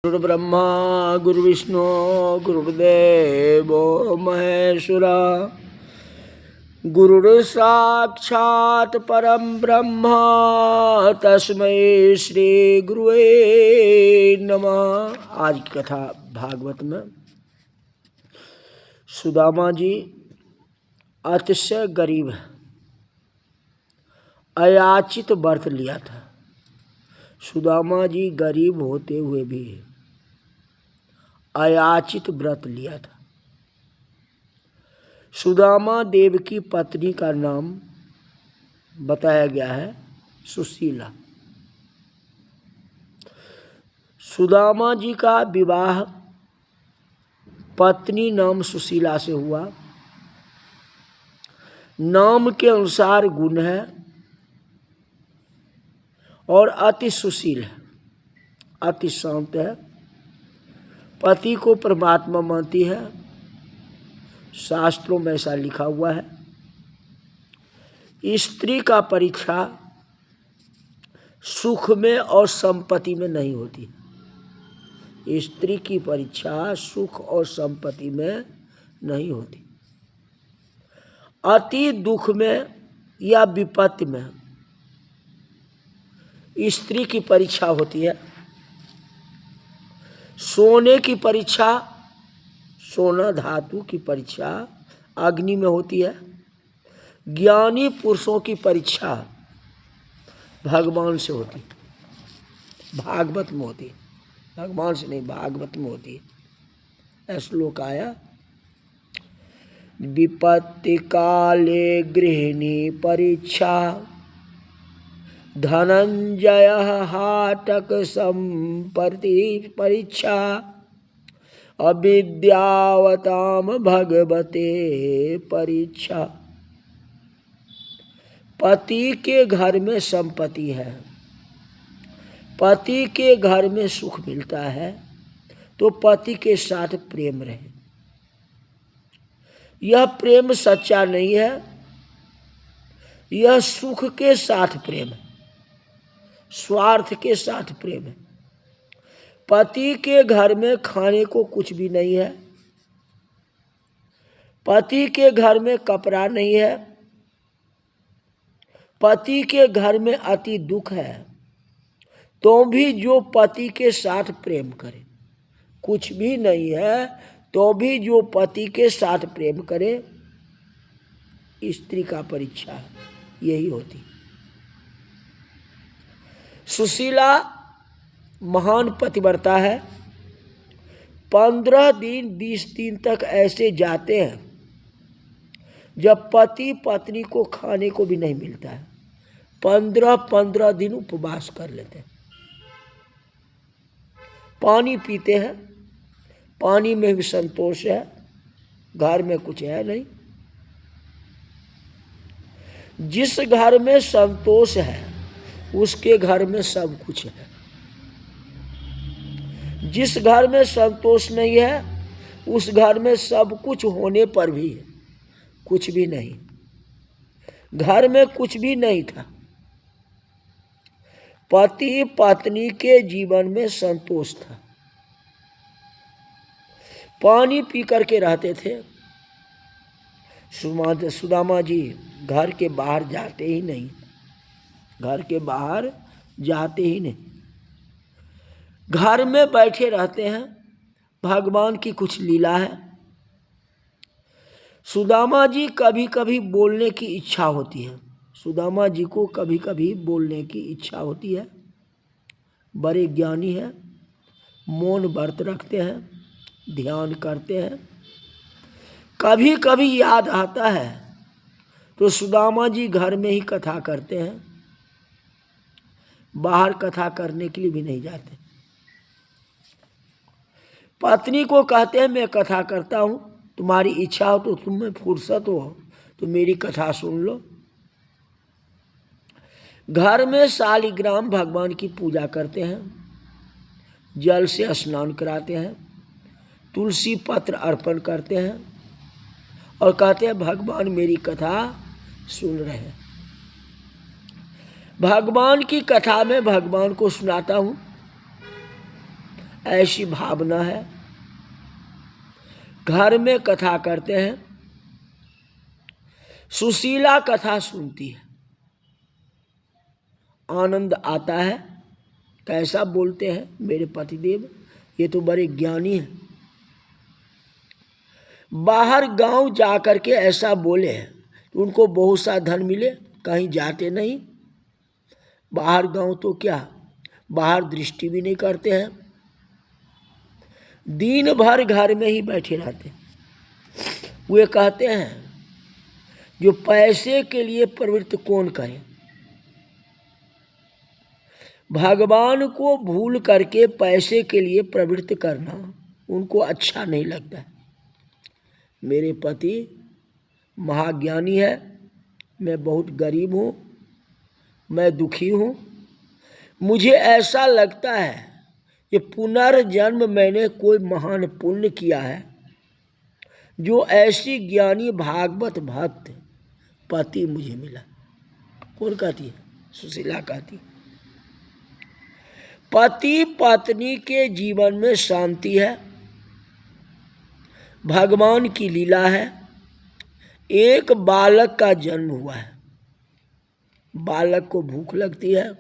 गुरुर्ब्रह्मा गुरुविष्णु गुरुर्देवो महेश्वरा गुरुर्साक्षात् परम ब्रह्म तस्मै श्री गुरुवे नमः। आज की कथा भागवत में सुदामा जी अतिशय गरीब है, अयाचित व्रत लिया था। सुदामा जी गरीब होते हुए भी अयाचित व्रत लिया था। सुदामा देव की पत्नी का नाम बताया गया है सुशीला। सुदामा जी का विवाह पत्नी नाम सुशीला से हुआ। नाम के अनुसार गुण है और अति सुशील है, अति शांत है, पति को परमात्मा मानती है। शास्त्रों में ऐसा लिखा हुआ है। स्त्री का परीक्षा सुख में और संपत्ति में नहीं होती। स्त्री की परीक्षा सुख और संपत्ति में नहीं होती। अति दुख में या विपत्ति में स्त्री की परीक्षा होती है। सोने की परीक्षा, सोना धातु की परीक्षा अग्नि में होती है। ज्ञानी पुरुषों की परीक्षा भगवान से होती, भागवत में होती। भगवान से नहीं, भागवत में होती है। श्लोक आया, विपत्ति काले गृहिणी परीक्षा धनंजय हाटक संपत्ति परीक्षा अविद्यावताम भगवते परीक्षा। पति के घर में संपत्ति है, पति के घर में सुख मिलता है तो पति के साथ प्रेम रहे। यह प्रेम सच्चा नहीं है, यह सुख के साथ प्रेम है, स्वार्थ के साथ प्रेम है। पति के घर में खाने को कुछ भी नहीं है, पति के घर में कपड़ा नहीं है, पति के घर में अति दुख है, तो भी जो पति के साथ प्रेम करे, कुछ भी नहीं है तो भी जो पति के साथ प्रेम करे, स्त्री का परीक्षा यही होती। सुशीला महान पतिव्रता है। 15 दिन 20 दिन तक ऐसे जाते हैं जब पति पत्नी को खाने को भी नहीं मिलता है। 15 दिन उपवास कर लेते हैं, पानी पीते हैं, पानी में भी संतोष है, घर में कुछ है नहीं। जिस घर में संतोष है उसके घर में सब कुछ है। जिस घर में संतोष नहीं है उस घर में सब कुछ होने पर भी कुछ भी नहीं। घर में कुछ भी नहीं था। पति पत्नी के जीवन में संतोष था। पानी पी करके रहते थे। सुदामा जी घर के बाहर जाते ही नहीं, घर के बाहर जाते ही नहीं, घर में बैठे रहते हैं। भगवान की कुछ लीला है। सुदामा जी कभी कभी बोलने की इच्छा होती है। सुदामा जी को कभी कभी बोलने की इच्छा होती है। बड़े ज्ञानी हैं, मौन व्रत रखते हैं, ध्यान करते हैं। कभी कभी याद आता है तो सुदामा जी घर में ही कथा करते हैं, बाहर कथा करने के लिए भी नहीं जाते। पत्नी को कहते हैं मैं कथा करता हूँ, तुम्हारी इच्छा हो तो तुम्हें फुर्सत हो तो मेरी कथा सुन लो। घर में शालिग्राम भगवान की पूजा करते हैं, जल से स्नान कराते हैं, तुलसी पत्र अर्पण करते हैं और कहते हैं भगवान मेरी कथा सुन रहे हैं। भगवान की कथा में भगवान को सुनाता हूँ। ऐसी भावना है। घर में कथा करते हैं, सुशीला कथा सुनती है, आनंद आता है। कैसा बोलते हैं मेरे पतिदेव, ये तो बड़े ज्ञानी हैं। बाहर गांव जा कर के ऐसा बोले हैं, उनको बहुत सा धन मिले, कहीं जाते नहीं। बाहर गांव तो क्या, बाहर दृष्टि भी नहीं करते हैं, दिन भर घर में ही बैठे रहते हैं। वे कहते हैं जो पैसे के लिए प्रवृत्त कौन करे, भगवान को भूल करके पैसे के लिए प्रवृत्त करना उनको अच्छा नहीं लगता है। मेरे पति महाज्ञानी है, मैं बहुत गरीब हूँ, मैं दुखी हूँ। मुझे ऐसा लगता है कि पुनर्जन्म मैंने कोई महान पुण्य किया है जो ऐसी ज्ञानी भागवत भक्त पति मुझे मिला। कौन कहती है? सुशीला कहती। पति पत्नी के जीवन में शांति है, भगवान की लीला है। एक बालक का जन्म हुआ है, बालक को भूख लगती है,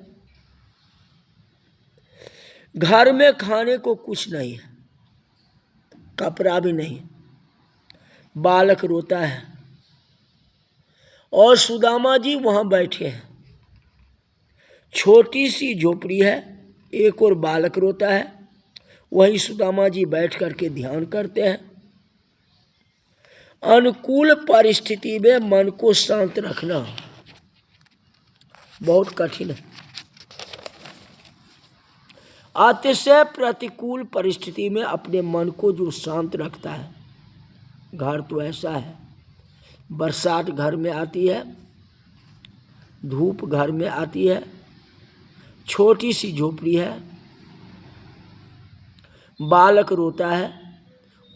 घर में खाने को कुछ नहीं है, कपड़ा भी नहीं, बालक रोता है और सुदामा जी वहाँ बैठे हैं। छोटी सी झोपड़ी है, एक और बालक रोता है, वहीं सुदामा जी बैठ करके ध्यान करते हैं। अनुकूल परिस्थिति में मन को शांत रखना बहुत कठिन है। अतिशय प्रतिकूल परिस्थिति में अपने मन को जो शांत रखता है, घर तो ऐसा है, बरसात घर में आती है, धूप घर में आती है, छोटी सी झोपड़ी है, बालक रोता है,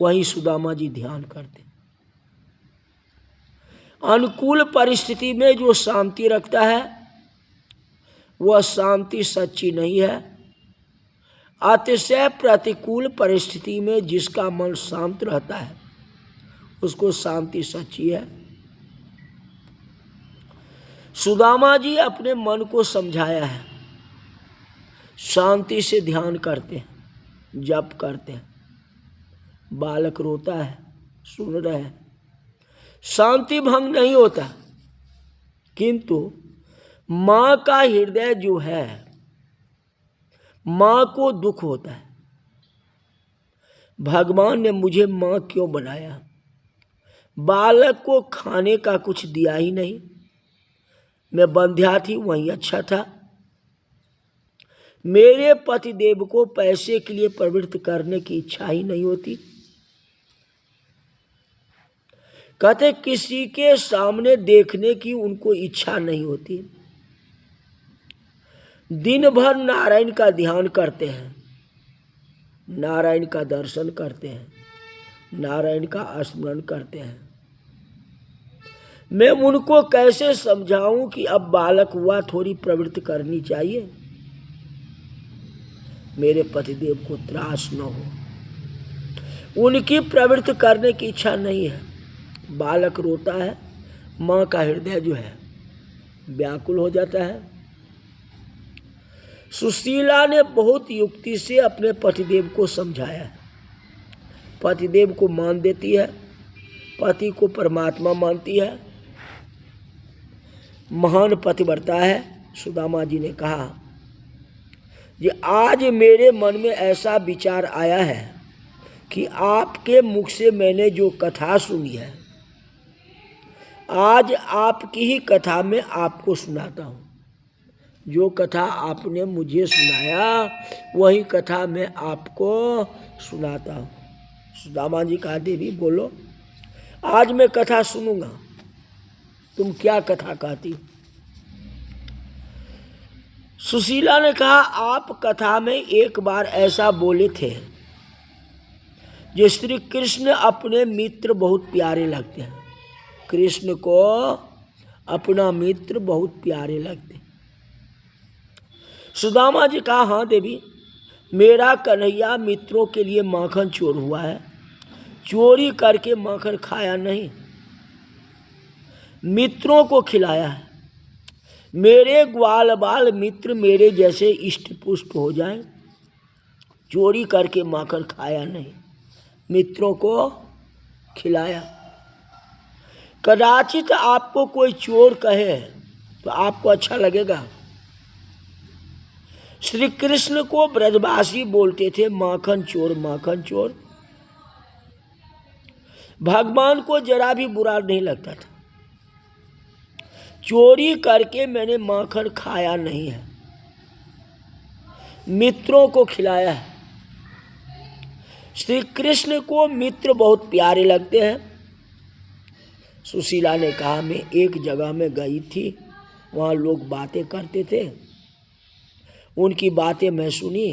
वहीं सुदामा जी ध्यान करते। अनुकूल परिस्थिति में जो शांति रखता है वह शांति सच्ची नहीं है। अतिशय प्रतिकूल परिस्थिति में जिसका मन शांत रहता है उसको शांति सच्ची है। सुदामा जी अपने मन को समझाया है, शांति से ध्यान करते हैं, जप करते हैं। बालक रोता है, सुन रहे हैं, शांति भंग नहीं होता, किंतु माँ का हृदय जो है, माँ को दुख होता है। भगवान ने मुझे माँ क्यों बनाया, बालक को खाने का कुछ दिया ही नहीं, मैं बंध्या थी वहीं अच्छा था। मेरे पतिदेव को पैसे के लिए प्रवृत्त करने की इच्छा ही नहीं होती। कहते किसी के सामने देखने की उनको इच्छा नहीं होती। दिन भर नारायण का ध्यान करते हैं, नारायण का दर्शन करते हैं, नारायण का स्मरण करते हैं। मैं उनको कैसे समझाऊं कि अब बालक हुआ, थोड़ी प्रवृत्ति करनी चाहिए। मेरे पतिदेव को त्रास न हो, उनकी प्रवृत्ति करने की इच्छा नहीं है। बालक रोता है, माँ का हृदय जो है व्याकुल हो जाता है। सुशीला ने बहुत युक्ति से अपने पतिदेव को समझाया है। पतिदेव को मान देती है, पति को परमात्मा मानती है, महान पतिव्रता है। सुदामा जी ने कहा कि आज मेरे मन में ऐसा विचार आया है कि आपके मुख से मैंने जो कथा सुनी है, आज आपकी ही कथा में आपको सुनाता हूँ। जो कथा आपने मुझे सुनाया वही कथा मैं आपको सुनाता हूँ। सुदामा जी कहा देवी बोलो, आज मैं कथा सुनूंगा, तुम क्या कथा कहती? सुशीला ने कहा आप कथा में एक बार ऐसा बोले थे जो श्री कृष्ण अपने मित्र बहुत प्यारे लगते हैं, कृष्ण को अपना मित्र बहुत प्यारे लगते। सुदामा जी कहा हाँ देवी, मेरा कन्हैया मित्रों के लिए माखन चोर हुआ है, चोरी करके माखन खाया नहीं, मित्रों को खिलाया है। मेरे ग्वाल बाल मित्र मेरे जैसे इष्ट पुष्ट हो जाएं, चोरी करके माखन खाया नहीं, मित्रों को खिलाया। कदाचित आपको कोई चोर कहे तो आपको अच्छा लगेगा। श्री कृष्ण को ब्रजवासी बोलते थे माखन चोर, माखन चोर। भगवान को जरा भी बुरा नहीं लगता था। चोरी करके मैंने माखन खाया नहीं है, मित्रों को खिलाया है। श्री कृष्ण को मित्र बहुत प्यारे लगते हैं। सुशीला ने कहा, मैं एक जगह में गई थी, वहाँ लोग बातें करते थे, उनकी बातें मैं सुनी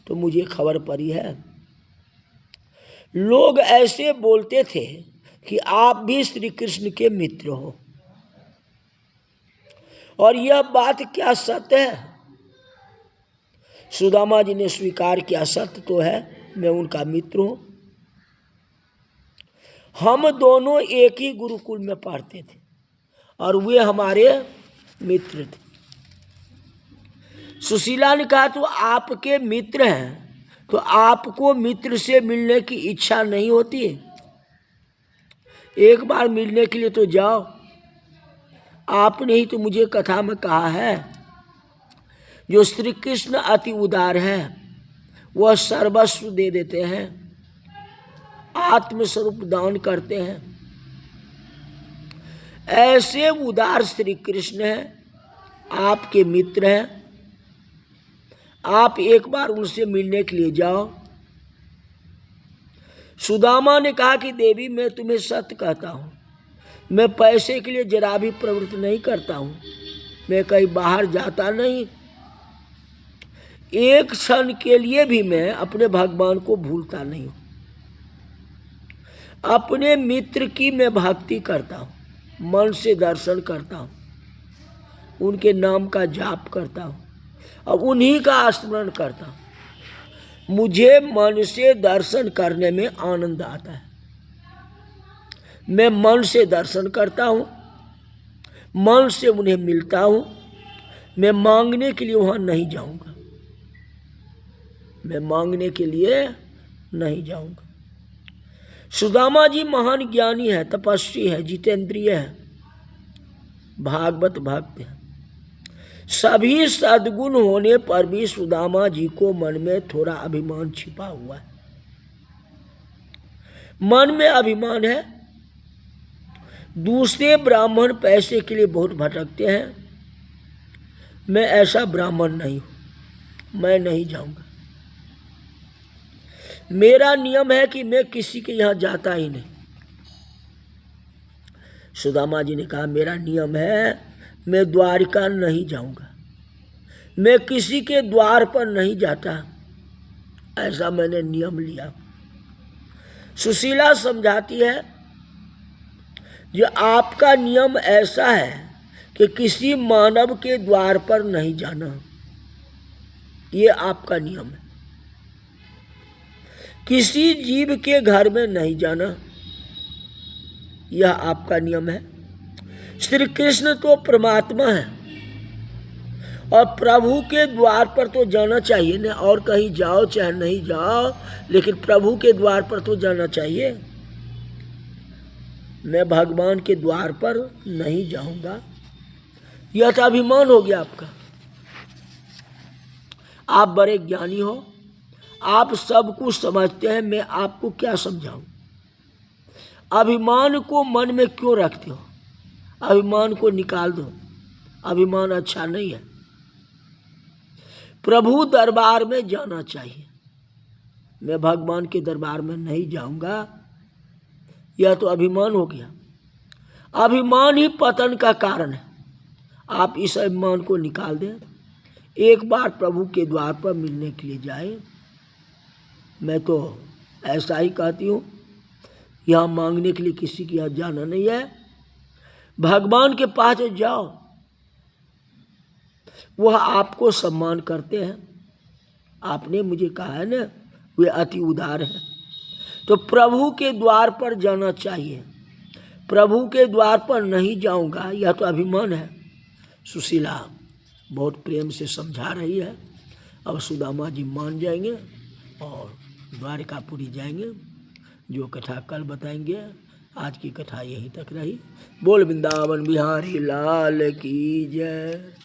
तो मुझे खबर पड़ी है। लोग ऐसे बोलते थे कि आप भी श्री कृष्ण के मित्र हो, और यह बात क्या सत्य है? सुदामा जी ने स्वीकार किया, सत्य तो है, मैं उनका मित्र हूं। हम दोनों एक ही गुरुकुल में पढ़ते थे और वे हमारे मित्र थे। सुशीला ने कहा, तो आपके मित्र हैं तो आपको मित्र से मिलने की इच्छा नहीं होती है? एक बार मिलने के लिए तो जाओ। आपने ही तो मुझे कथा में कहा है, जो श्री कृष्ण अति उदार है वह सर्वस्व दे देते हैं, आत्मस्वरूप दान करते हैं। ऐसे उदार श्री कृष्ण हैं, आपके मित्र हैं, आप एक बार उनसे मिलने के लिए जाओ। सुदामा ने कहा कि देवी, मैं तुम्हें सत्य कहता हूँ, मैं पैसे के लिए जरा भी प्रवृत्त नहीं करता हूँ, मैं कहीं बाहर जाता नहीं, एक क्षण के लिए भी मैं अपने भगवान को भूलता नहीं हूँ। अपने मित्र की मैं भक्ति करता हूँ, मन से दर्शन करता हूँ, उनके नाम का जाप करता हूँ और उन्हीं का स्मरण करता हूँ। मुझे मन से दर्शन करने में आनंद आता है। मैं मन से दर्शन करता हूँ, मन से उन्हें मिलता हूँ। मैं मांगने के लिए वहाँ नहीं जाऊँगा, मैं मांगने के लिए नहीं जाऊँगा। सुदामा जी महान ज्ञानी है, तपस्वी है, जितेंद्रिय है, भागवत भक्त है। सभी सद्गुण होने पर भी सुदामा जी को मन में थोड़ा अभिमान छिपा हुआ है। मन में अभिमान है। दूसरे ब्राह्मण पैसे के लिए बहुत भटकते हैं, मैं ऐसा ब्राह्मण नहीं हूं, मैं नहीं जाऊंगा। मेरा नियम है कि मैं किसी के यहाँ जाता ही नहीं। सुदामा जी ने कहा, मेरा नियम है, मैं द्वारिका नहीं जाऊंगा, मैं किसी के द्वार पर नहीं जाता, ऐसा मैंने नियम लिया। सुशीला समझाती है, जो आपका नियम ऐसा है कि किसी मानव के द्वार पर नहीं जाना, ये आपका नियम है। किसी जीव के घर में नहीं जाना, यह आपका नियम है। श्री कृष्ण तो परमात्मा है और प्रभु के द्वार पर तो जाना चाहिए ना, और कहीं जाओ चाहे नहीं जाओ, लेकिन प्रभु के द्वार पर तो जाना चाहिए। मैं भगवान के द्वार पर नहीं जाऊंगा, यह तो अभिमान हो गया आपका। आप बड़े ज्ञानी हो, आप सब कुछ समझते हैं, मैं आपको क्या समझाऊं? अभिमान को मन में क्यों रखते हो? अभिमान को निकाल दो, अभिमान अच्छा नहीं है। प्रभु दरबार में जाना चाहिए। मैं भगवान के दरबार में नहीं जाऊंगा, यह तो अभिमान हो गया। अभिमान ही पतन का कारण है। आप इस अभिमान को निकाल दें, एक बार प्रभु के द्वार पर मिलने के लिए जाए। मैं तो ऐसा ही कहती हूँ, यहाँ मांगने के लिए किसी के यहाँ जाना नहीं है, भगवान के पास जाओ, वह आपको सम्मान करते हैं, आपने मुझे कहा है ना, वे अति उदार हैं। तो प्रभु के द्वार पर जाना चाहिए। प्रभु के द्वार पर नहीं जाऊंगा, यह तो अभिमान है। सुशीला बहुत प्रेम से समझा रही है। अब सुदामा जी मान जाएंगे और द्वारिकापुरी जाएंगे। जो कथा कल बताएंगे। आज की कथा यहीं तक रही। बोल वृंदावन बिहारी लाल की जय।